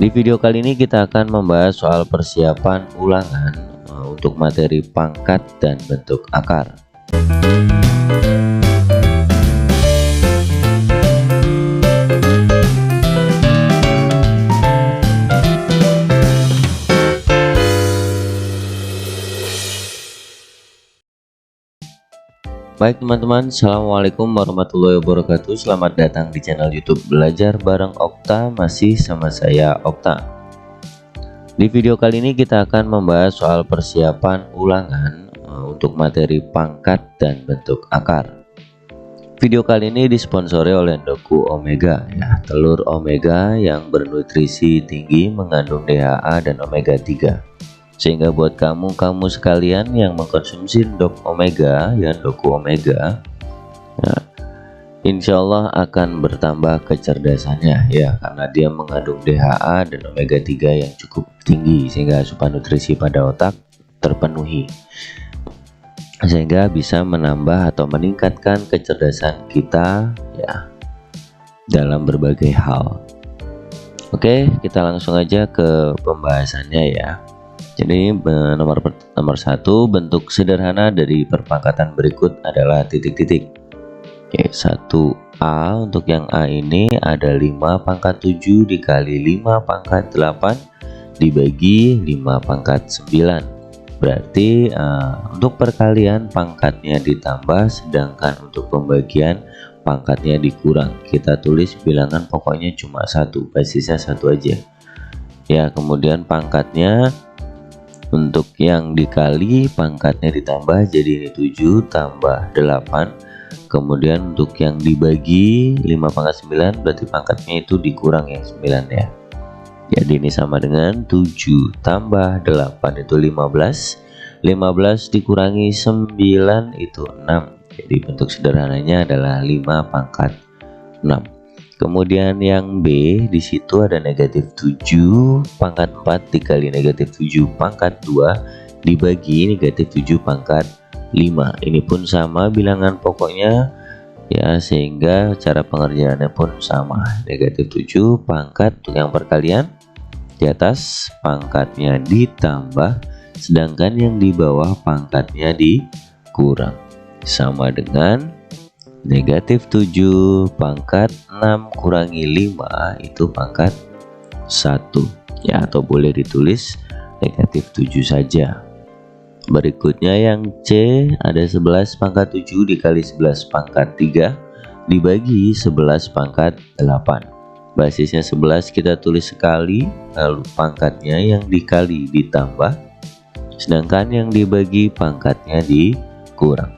Di video kali ini kita akan membahas soal persiapan ulangan untuk materi pangkat dan bentuk akar. Baik teman-teman, assalamualaikum warahmatullahi wabarakatuh. Selamat datang di channel YouTube Belajar Bareng Okta, masih sama saya Okta. Di video kali ini kita akan membahas soal persiapan ulangan untuk materi pangkat dan bentuk akar. Video kali ini disponsori oleh Endoku Omega, ya, telur omega yang bernutrisi tinggi, mengandung DHA dan omega 3. Sehingga buat kamu sekalian yang mengkonsumsi Endok Omega, ya, Endoku Omega, nah, insya Allah akan bertambah kecerdasannya, ya, karena dia mengandung DHA dan omega 3 yang cukup tinggi, sehingga asupan nutrisi pada otak terpenuhi, sehingga bisa menambah atau meningkatkan kecerdasan kita, ya, dalam berbagai hal. Oke, kita langsung aja ke pembahasannya, ya. Jadi nomor 1, bentuk sederhana dari perpangkatan berikut adalah titik-titik. Oke, 1A, untuk yang A ini ada 5 pangkat 7 dikali 5 pangkat 8 dibagi 5 pangkat 9. Berarti untuk perkalian pangkatnya ditambah, sedangkan untuk pembagian pangkatnya dikurang. Kita tulis bilangan pokoknya cuma 1, basisnya 1 aja. Ya, kemudian pangkatnya untuk yang dikali pangkatnya ditambah, jadi ini 7 tambah 8. Kemudian untuk yang dibagi 5 pangkat 9, berarti pangkatnya itu dikurang yang 9, ya. Jadi ini sama dengan 7 tambah 8 itu 15. 15 dikurangi 9 itu 6. Jadi bentuk sederhananya adalah 5 pangkat 6. Kemudian yang B, di situ ada negatif 7 pangkat 4 dikali negatif 7 pangkat 2 dibagi negatif 7 pangkat 5. Ini pun sama bilangan pokoknya, ya, sehingga cara pengerjaannya pun sama. Negatif 7 pangkat untuk yang perkalian di atas pangkatnya ditambah, sedangkan yang di bawah pangkatnya dikurang. Sama dengan negatif 7 pangkat 6 kurangi 5 itu pangkat 1, ya, atau boleh ditulis negatif 7 saja. Berikutnya yang C, ada 11 pangkat 7 dikali 11 pangkat 3 dibagi 11 pangkat 8. Basisnya 11 kita tulis sekali, lalu pangkatnya yang dikali ditambah, sedangkan yang dibagi pangkatnya dikurang.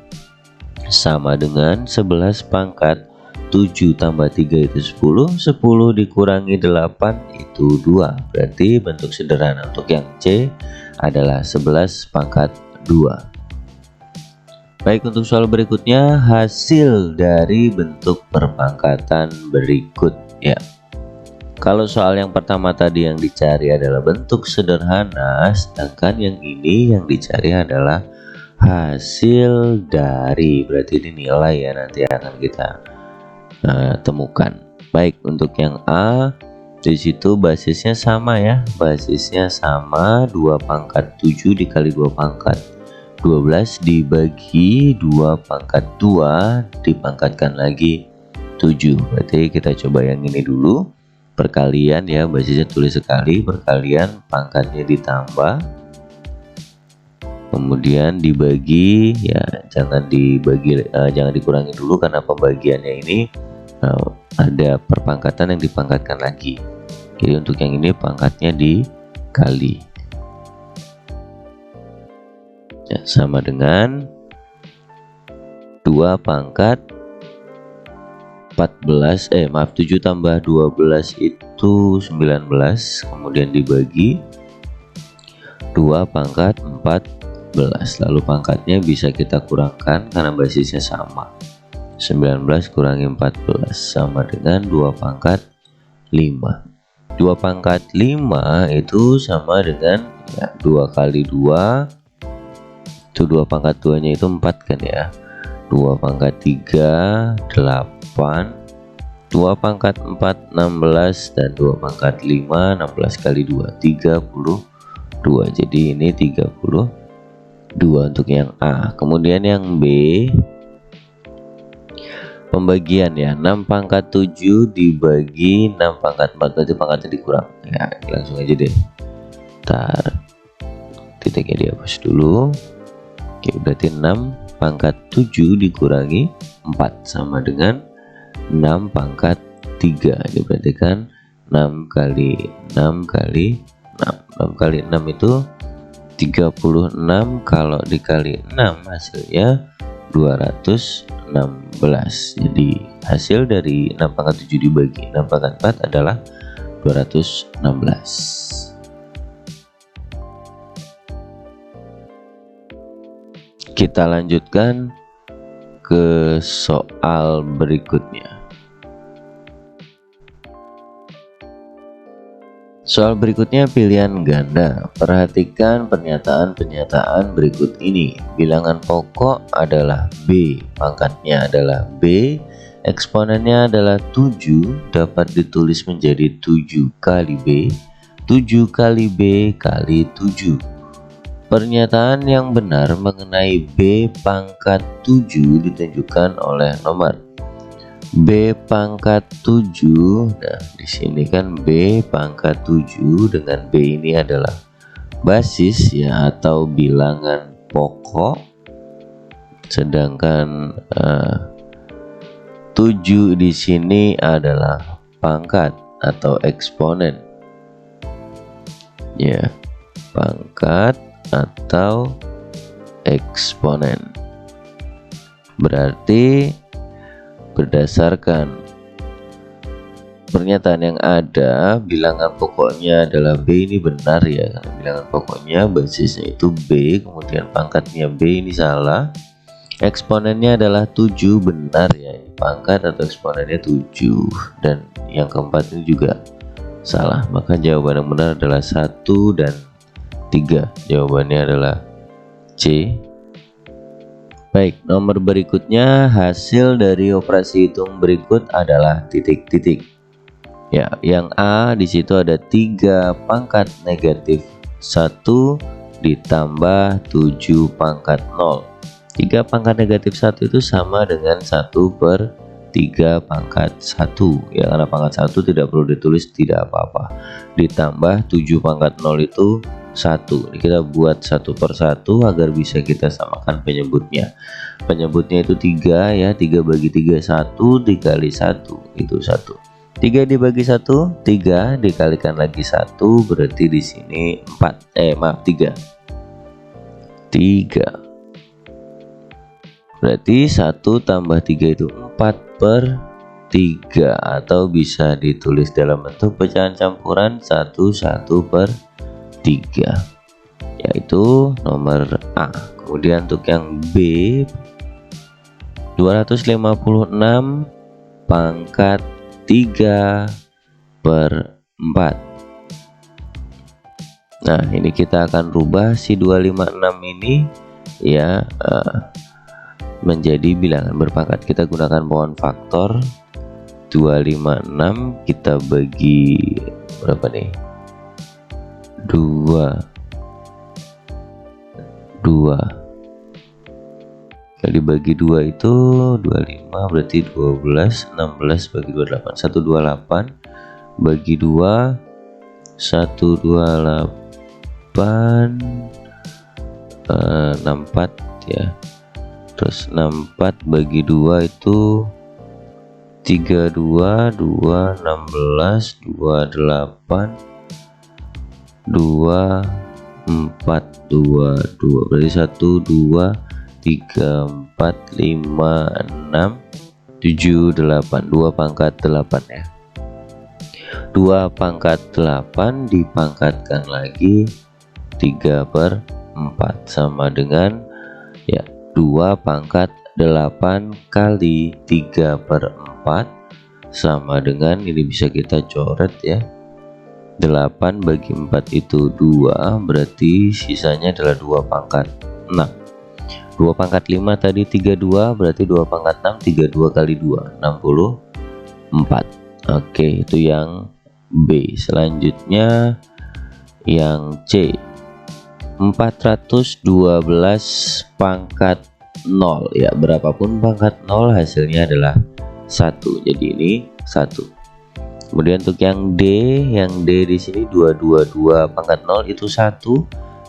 Sama dengan 11 pangkat 7 tambah 3 itu 10. 10 dikurangi 8 itu 2. Berarti bentuk sederhana untuk yang C adalah 11 pangkat 2. Baik, untuk soal berikutnya, hasil dari bentuk perpangkatan berikut, ya. Kalau soal yang pertama tadi yang dicari adalah bentuk sederhana, sedangkan yang ini yang dicari adalah hasil dari, berarti ini nilai, ya, nanti akan kita temukan. Baik, untuk yang A, di situ basisnya sama, ya, basisnya sama, 2 pangkat 7 dikali 2 pangkat 12 dibagi 2 pangkat 2 dipangkatkan lagi 7. Berarti kita coba yang ini dulu, perkalian, ya, basisnya tulis sekali, perkalian pangkatnya ditambah, kemudian dibagi, ya, jangan dikurangi dulu karena pembagiannya ini ada perpangkatan yang dipangkatkan lagi. Jadi untuk yang ini pangkatnya dikali, ya, sama dengan 2 pangkat 7 tambah 12 itu 19, kemudian dibagi 2 pangkat 14, lalu pangkatnya bisa kita kurangkan karena basisnya sama. 19 kurangi 14 sama dengan 2 pangkat 5. 2 pangkat 5 itu sama dengan, ya, 2 kali 2 itu 2 pangkat 2 nya itu 4, kan, ya. 2 pangkat 3 8 2 pangkat 4 16 dan 2 pangkat 5 16 kali 2 32. Jadi ini 32 untuk yang A. Kemudian yang B, pembagian ya, 6 pangkat 7 dibagi 6 pangkat 4, berarti pangkatnya dikurang ya, langsung aja deh. Ntar titiknya dihapus dulu. Oke, berarti 6 pangkat 7 dikurangi 4 sama dengan 6 pangkat 3. Ini berarti kan 6 kali 6 kali 6 kali 6 itu 36, kalau dikali 6 hasilnya 216. Jadi hasil dari 6 pangkat 7 dibagi 6 pangkat 4 adalah 216. Kita lanjutkan ke soal berikutnya. Soal berikutnya pilihan ganda. Perhatikan pernyataan-pernyataan berikut ini. Bilangan pokok adalah B, pangkatnya adalah B, eksponennya adalah 7, dapat ditulis menjadi 7 kali B, 7 kali B kali 7. Pernyataan yang benar mengenai B pangkat 7 ditunjukkan oleh nomor B pangkat 7. Nah, di sini kan B pangkat 7 dengan B ini adalah basis ya, atau bilangan pokok. Sedangkan 7 di sini adalah pangkat atau eksponen. Ya, pangkat atau eksponen. Berarti berdasarkan pernyataan yang ada, bilangan pokoknya adalah B ini benar ya, karena bilangan pokoknya basisnya itu B, kemudian pangkatnya B ini salah, eksponennya adalah 7 benar ya, pangkat atau eksponennya 7, dan yang keempat ini juga salah. Maka jawaban yang benar adalah 1 dan 3. Jawabannya adalah C. Baik, nomor berikutnya, hasil dari operasi hitung berikut adalah titik-titik. Ya, yang A di situ ada 3 pangkat negatif 1 ditambah 7 pangkat 0. 3 pangkat negatif 1 itu sama dengan 1/3 pangkat 1 ya, karena pangkat 1 tidak perlu ditulis, tidak apa-apa. Ditambah 7 pangkat 0 itu 1. Ini kita buat 1 per 1 agar bisa kita samakan penyebutnya. Penyebutnya itu 3 ya, 3 bagi 3 1, dikali 1 itu 1. 3 dibagi 1 3, dikalikan lagi 1, berarti di sini 3. Berarti 1 tambah 3 itu 4/3, atau bisa ditulis dalam bentuk pecahan campuran 1/3, yaitu nomor A. Kemudian untuk yang B, 256 pangkat 3/4. Nah, ini kita akan rubah si 256 ini ya menjadi bilangan berpangkat. Kita gunakan pohon faktor. 256 kita bagi berapa nih? 2 kali bagi 2 itu 25, berarti 12. 16 bagi 28 128, bagi 2 128, 64 ya. Terus 64 bagi 2 itu 32, 2 16, 28, 2 4 2 2, berarti 1 2 3 4 5 6 7 8, 2 pangkat 8 ya. 2 pangkat 8 dipangkatkan lagi 3/4 sama dengan ya 2 pangkat 8 kali 3/4 sama dengan, ini bisa kita coret ya, 8 bagi 4 itu 2, berarti sisanya adalah 2 pangkat 6. 2 pangkat 5 tadi 32, berarti 2 pangkat 6 32 kali 2 62. 4. Oke, itu yang B. Selanjutnya yang C, 412 pangkat 0 ya, berapapun pangkat 0 hasilnya adalah 1. Jadi ini 1. Kemudian untuk yang D di sini 222 pangkat 0 itu 1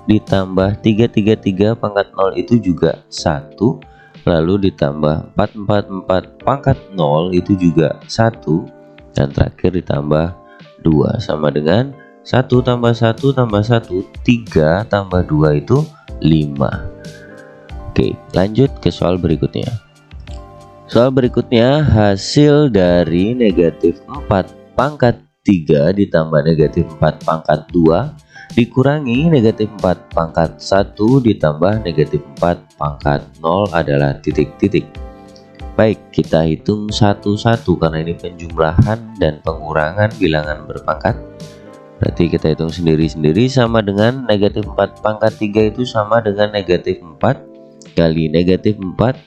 ditambah 333 pangkat 0 itu juga 1, lalu ditambah 444 pangkat 0 itu juga 1, dan terakhir ditambah 2 sama dengan 1 tambah 1 tambah 1 3 tambah 2 itu 5. Oke, lanjut ke soal berikutnya. Soal berikutnya, hasil dari negatif 4 pangkat 3 ditambah negatif 4 pangkat 2 dikurangi negatif 4 pangkat 1 ditambah negatif 4 pangkat 0 adalah titik-titik. Baik, kita hitung satu-satu karena ini penjumlahan dan pengurangan bilangan berpangkat. Berarti kita hitung sendiri-sendiri. Sama dengan negatif 4 pangkat 3 itu sama dengan negatif 4 kali negatif 4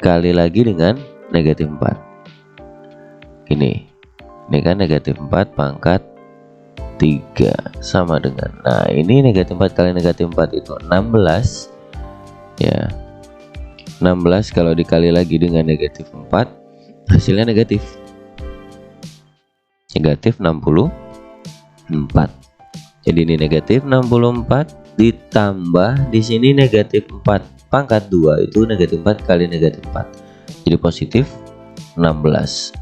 kali lagi dengan negatif 4. Ini kan negatif 4 pangkat 3 sama dengan, nah ini negatif 4 kali negatif 4 itu 16 ya. 16 kalau dikali lagi dengan negatif 4 hasilnya negatif 64. Jadi ini negatif 64 ditambah di sini negatif 4 pangkat 2 itu negatif 4 kali negatif 4 jadi positif 16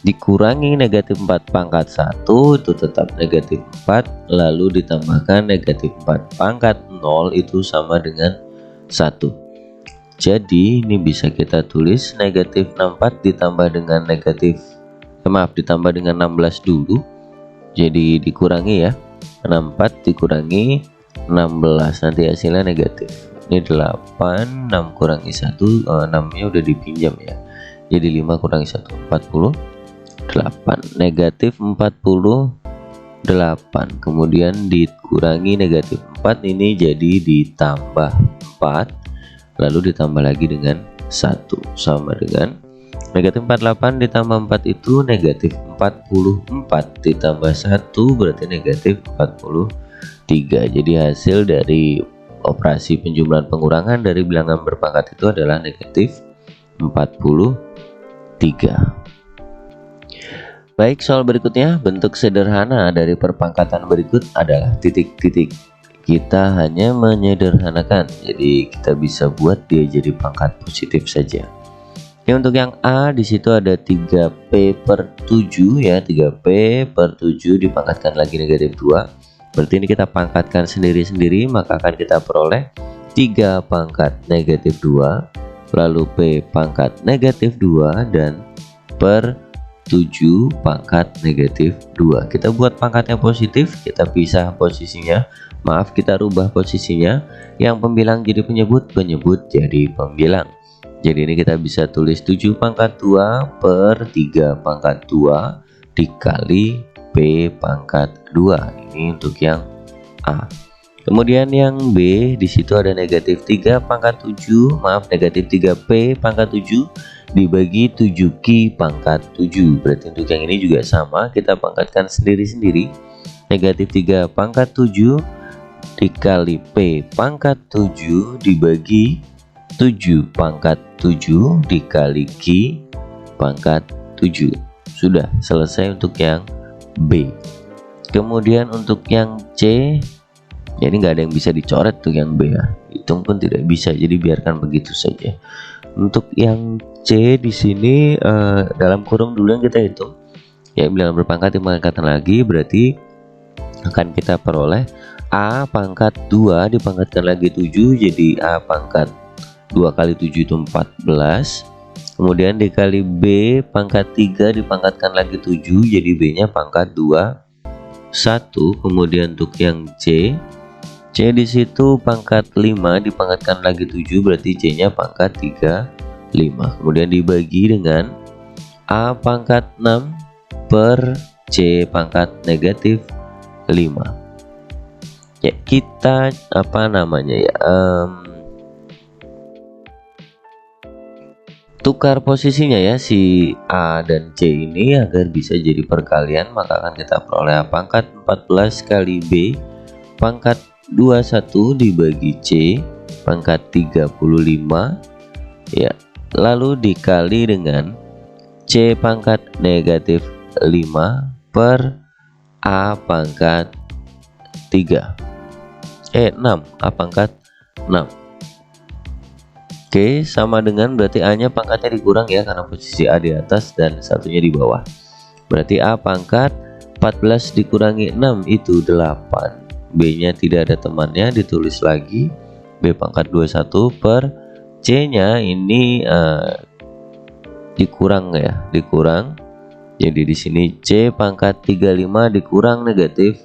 dikurangi negatif 4 pangkat 1 itu tetap negatif 4, lalu ditambahkan negatif 4 pangkat 0 itu sama dengan 1. Jadi ini bisa kita tulis negatif 64 ditambah dengan ditambah dengan 16 dulu, jadi dikurangi ya, 64 dikurangi 16 nanti hasilnya negatif. Ini 8, 6 kurangi 1, 6 nya udah dipinjam ya, jadi 5 kurangi 1 48, negatif 48, kemudian dikurangi negatif 4 ini jadi ditambah 4, lalu ditambah lagi dengan 1 sama dengan negatif 48 ditambah 4 itu negatif 44 ditambah 1 berarti negatif 43. Jadi hasil dari operasi penjumlahan pengurangan dari bilangan berpangkat itu adalah negatif 43. Baik, soal berikutnya, bentuk sederhana dari perpangkatan berikut adalah titik-titik. Kita hanya menyederhanakan, jadi kita bisa buat dia jadi pangkat positif saja. Untuk yang A di situ ada 3P per 7 ya, 3P per 7 dipangkatkan lagi negatif 2. Berarti ini kita pangkatkan sendiri-sendiri, maka akan kita peroleh 3 pangkat negatif 2, lalu P pangkat negatif 2 dan per 7 pangkat negatif 2. Kita buat pangkatnya positif, kita pisah posisinya, kita rubah posisinya, yang pembilang jadi penyebut, penyebut jadi pembilang. Jadi ini kita bisa tulis 7 pangkat 2 per 3 pangkat 2 dikali P pangkat 2. Ini untuk yang A. Kemudian yang B di situ ada negatif 3 pangkat 7, negatif 3P pangkat 7 dibagi 7Q pangkat 7. Berarti untuk yang ini juga sama, kita pangkatkan sendiri-sendiri. Negatif 3 pangkat 7 dikali P pangkat 7 dibagi 7 pangkat 7 dikali Q pangkat 7. Sudah selesai untuk yang B. Kemudian untuk yang C, jadi nggak ada yang bisa dicoret tuh yang B ya, hitung pun tidak bisa, jadi biarkan begitu saja. Untuk yang C di sini dalam kurung dulu yang kita hitung ya, bilangan berpangkat dipangkatkan lagi, berarti akan kita peroleh A pangkat 2 dipangkatkan lagi 7, jadi A pangkat 2 kali 7 itu 14. Kemudian dikali B pangkat 3 dipangkatkan lagi 7, jadi B nya pangkat 2 1. Kemudian untuk yang C di situ pangkat 5 dipangkatkan lagi 7, berarti C nya pangkat 5. Kemudian dibagi dengan A pangkat 6 per C pangkat negatif 5. Ya, kita tukar posisinya ya si A dan C ini agar bisa jadi perkalian, maka akan kita peroleh A pangkat 14 kali B pangkat 21 dibagi C pangkat 35 ya, lalu dikali dengan C pangkat negatif 5 per A pangkat 6 A pangkat 6. Oke, sama dengan berarti A nya pangkatnya dikurang ya, karena posisi A di atas dan satunya di bawah. Berarti A pangkat 14 dikurangi 6 itu 8. B nya tidak ada temannya, ditulis lagi B pangkat 21 per C nya ini dikurang ya, dikurang. Jadi di sini C pangkat 35 dikurang negatif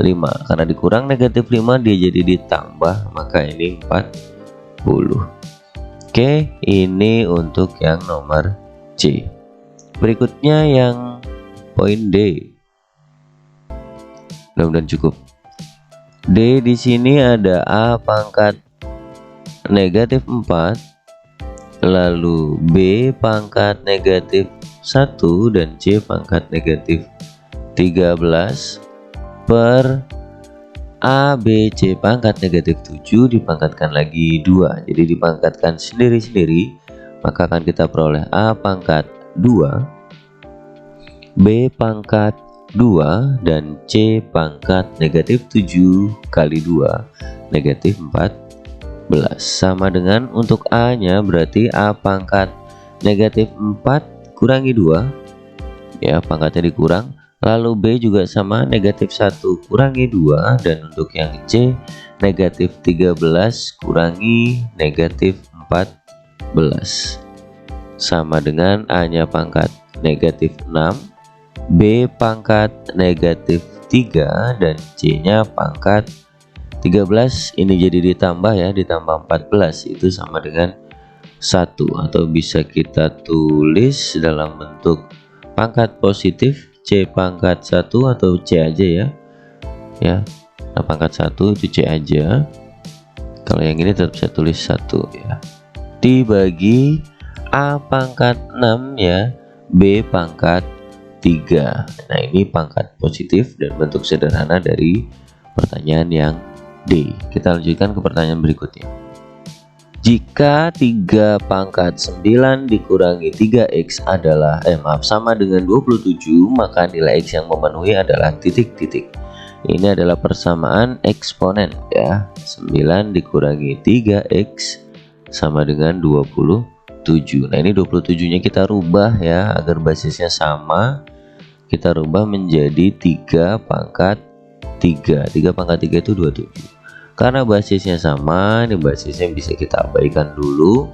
5. Karena dikurang negatif 5 dia jadi ditambah, maka ini 40. Oke, ini untuk yang nomor C. Berikutnya yang poin D. Mudah-mudahan cukup. D di sini ada A pangkat negatif 4, lalu B pangkat negatif 1 dan C pangkat negatif 13 per A, B, C pangkat negatif 7 dipangkatkan lagi 2. Jadi dipangkatkan sendiri-sendiri, maka akan kita peroleh A pangkat 2, B pangkat 2, dan C pangkat negatif 7 kali 2 negatif 14. Sama dengan untuk A nya berarti A pangkat negatif 4 kurangi 2 ya, pangkatnya dikurang. Lalu B juga sama, negatif 1 kurangi 2, dan untuk yang C negatif 13 kurangi negatif 14 sama dengan A nya pangkat negatif 6, B pangkat negatif 3, dan C nya pangkat 13. Ini jadi ditambah ya, ditambah 14 itu sama dengan 1, atau bisa kita tulis dalam bentuk pangkat positif C pangkat 1 atau C aja ya. Nah, pangkat 1 itu C aja. Kalau yang ini tetap saya tulis 1 ya. Dibagi A pangkat 6 ya, B pangkat 3. Nah, ini pangkat positif dan bentuk sederhana dari pertanyaan yang D. Kita lanjutkan ke pertanyaan berikutnya. Jika 3 pangkat 9 dikurangi 3x adalah sama dengan 27, maka nilai x yang memenuhi adalah titik-titik. Ini adalah persamaan eksponen ya. 9 dikurangi 3x sama dengan 27. Nah, ini 27-nya kita rubah ya agar basisnya sama. Kita rubah menjadi 3 pangkat 3. 3 pangkat 3 itu 27. Karena basisnya sama, ini basisnya bisa kita abaikan dulu.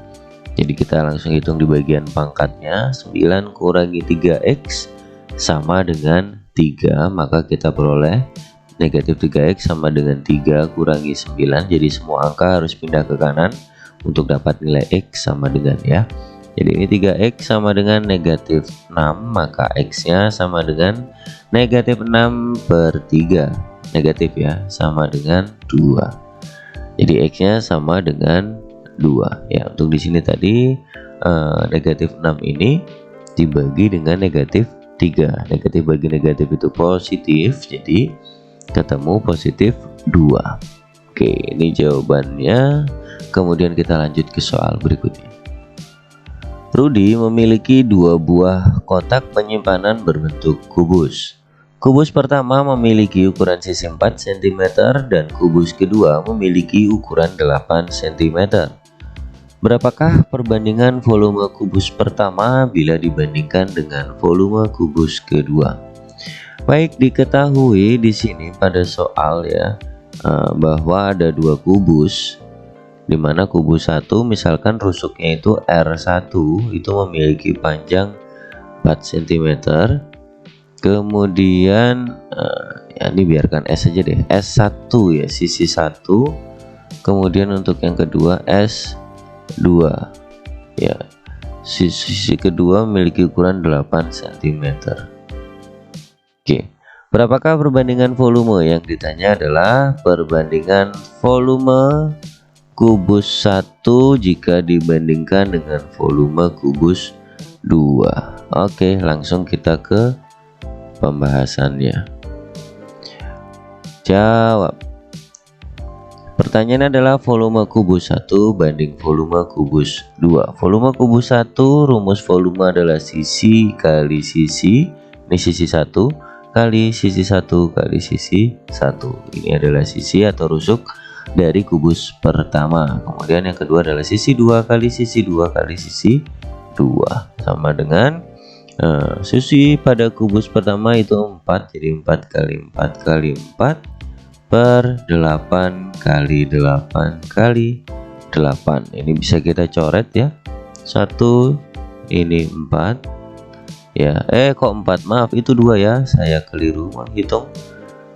Jadi kita langsung hitung di bagian pangkatnya. 9 kurangi 3x sama dengan 3, maka kita peroleh negatif 3x sama dengan 3 kurangi 9. Jadi semua angka harus pindah ke kanan untuk dapat nilai x sama dengan ya. Jadi ini 3x sama dengan negatif 6, maka x nya sama dengan negatif 6 per 3. Negatif ya, sama dengan 2. Jadi x nya sama dengan 2 ya. Untuk di sini tadi negatif 6 ini dibagi dengan negatif 3. Negatif bagi negatif itu positif, jadi ketemu positif 2. Oke, ini jawabannya. Kemudian kita lanjut ke soal berikutnya. Rudy memiliki 2 buah kotak penyimpanan berbentuk kubus. Kubus pertama memiliki ukuran sisi 4 cm dan kubus kedua memiliki ukuran 8 cm. Berapakah perbandingan volume kubus pertama bila dibandingkan dengan volume kubus kedua? Baik, diketahui di sini pada soal ya bahwa ada 2 kubus, dimana kubus 1 misalkan rusuknya itu R1 itu memiliki panjang 4 cm. Kemudian ya ini biarkan S aja deh, S1 ya, sisi 1. Kemudian untuk yang kedua S2 ya, sisi kedua memiliki ukuran 8 cm. Oke, berapakah perbandingan volume? Yang ditanya adalah perbandingan volume kubus 1 jika dibandingkan dengan volume kubus 2? Oke, langsung kita ke pembahasannya. Jawab. Pertanyaannya adalah volume kubus 1 banding volume kubus 2. Volume kubus 1, rumus volume adalah sisi kali sisi. Ini sisi 1 kali sisi 1 kali sisi 1. Ini adalah sisi atau rusuk dari kubus pertama. Kemudian yang kedua adalah sisi 2 kali sisi 2 kali sisi 2. Sama dengan sisi pada kubus pertama itu 4. Jadi 4 kali 4 kali 4 per 8 kali 8 kali 8. Ini bisa kita coret ya. 1 ini 4 ya. Kok 4? Maaf, itu 2 ya. Saya keliru menghitung.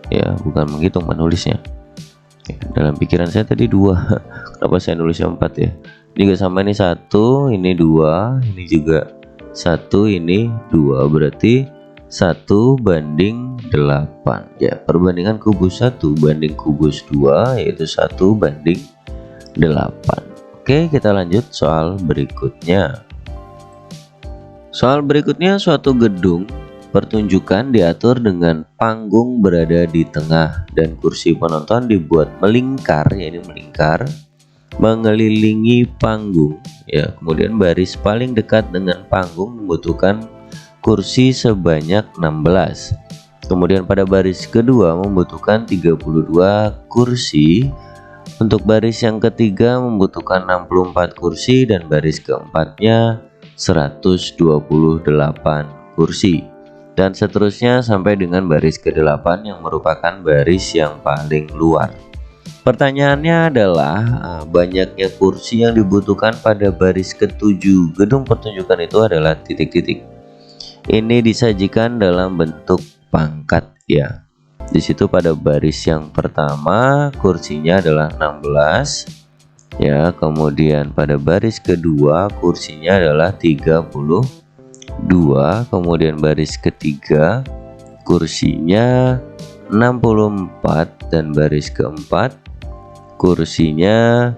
Ya, bukan menghitung, menulisnya. Ya, dalam pikiran saya tadi 2. Kenapa saya nulisnya 4 ya? Ini juga sama, ini 1, ini 2, ini juga 1, ini 2. Berarti 1 banding 8 ya, perbandingan kubus 1 banding kubus 2 yaitu 1 banding 8. Oke, kita lanjut soal berikutnya. Soal berikutnya, suatu gedung pertunjukan diatur dengan panggung berada di tengah dan kursi penonton dibuat melingkar, ya ini melingkar mengelilingi panggung ya. Kemudian baris paling dekat dengan panggung membutuhkan kursi sebanyak 16. Kemudian pada baris kedua membutuhkan 32 kursi. Untuk baris yang ketiga membutuhkan 64 kursi dan baris keempatnya 128 kursi. Dan seterusnya sampai dengan baris ke-8 yang merupakan baris yang paling luar. Pertanyaannya adalah banyaknya kursi yang dibutuhkan pada baris ke-7 gedung pertunjukan itu adalah titik-titik. Ini disajikan dalam bentuk pangkat ya. Di situ pada baris yang pertama kursinya adalah 16 ya. Kemudian pada baris kedua kursinya adalah 32. Kemudian baris ketiga kursinya 64 dan baris keempat kursinya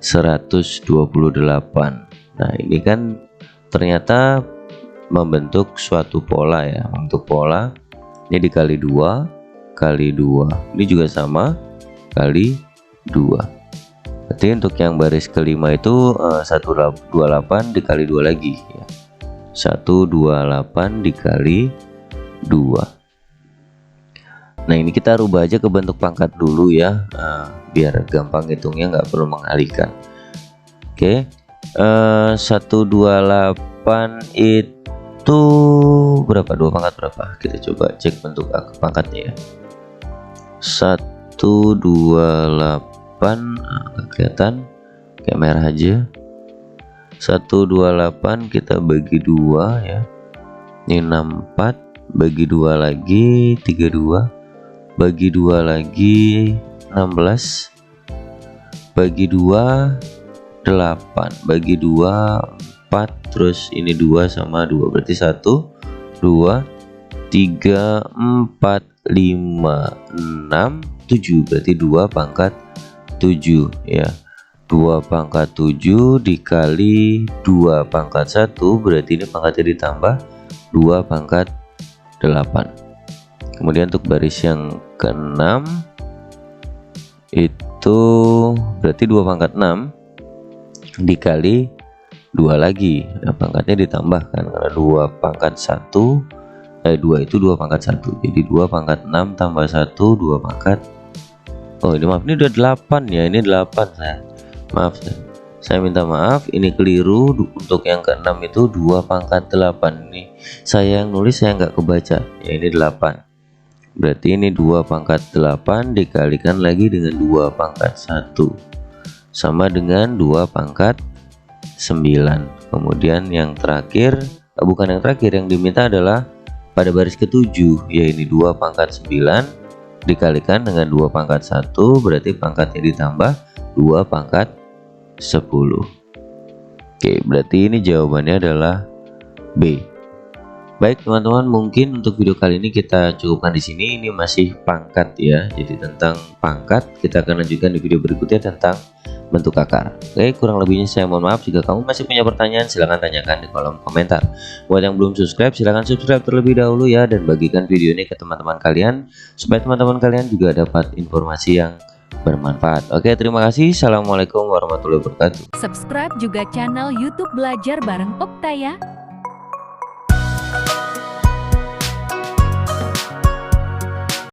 128. Nah, ini kan ternyata membentuk suatu pola ya. Untuk pola ini dikali 2 kali 2, ini juga sama kali 2. Berarti untuk yang baris kelima itu 128 dikali 2 lagi ya. 128 dikali 2. Nah, ini kita rubah aja ke bentuk pangkat dulu ya, biar gampang hitungnya, nggak perlu mengalihkan. Oke, 128 itu berapa? 2 pangkat berapa? Kita coba cek bentuk pangkatnya ya. 128 kelihatan kayak merah aja. 128 kita bagi 2 ya. Ini 64 bagi 2 lagi 32, bagi 2 lagi 16, bagi 2 8, bagi 2 4, terus ini 2 sama 2 berarti 1 2 3 4 5 6 7, berarti 2 pangkat 7 ya. 2 pangkat 7 dikali 2 pangkat 1 berarti ini pangkatnya ditambah 2 pangkat 8. Kemudian untuk baris yang ke-6 itu berarti 2 pangkat 6 dikali 2 lagi, nah pangkatnya ditambahkan karena 2 pangkat 1 2 itu 2 pangkat 1, jadi 2 pangkat 6 tambah 1 2 pangkat, oh ini maaf, ini udah 8 ya, ini 8 saya minta maaf, ini keliru. Untuk yang ke-6 itu 2 pangkat 8, ini saya yang nulis, saya nggak kebaca ya, ini 8 berarti ini 2 pangkat 8 dikalikan lagi dengan 2 pangkat 1 sama dengan 2 pangkat 9. Kemudian yang terakhir, bukan yang terakhir, yang diminta adalah pada baris ke-7 ya, ini 2 pangkat 9 dikalikan dengan 2 pangkat 1 berarti pangkatnya ditambah 2 pangkat 10. Oke, berarti ini jawabannya adalah B. Baik teman-teman, mungkin untuk video kali ini kita cukupkan di sini. Ini masih pangkat ya, jadi tentang pangkat. Kita akan lanjutkan di video berikutnya tentang bentuk akar. Oke, kurang lebihnya saya mohon maaf. Jika kamu masih punya pertanyaan, silahkan tanyakan di kolom komentar. Buat yang belum subscribe, silahkan subscribe terlebih dahulu ya, dan bagikan video ini ke teman-teman kalian supaya teman-teman kalian juga dapat informasi yang bermanfaat. Oke, terima kasih. Assalamualaikum warahmatullahi wabarakatuh. Subscribe juga channel YouTube Belajar Bareng Okta ya.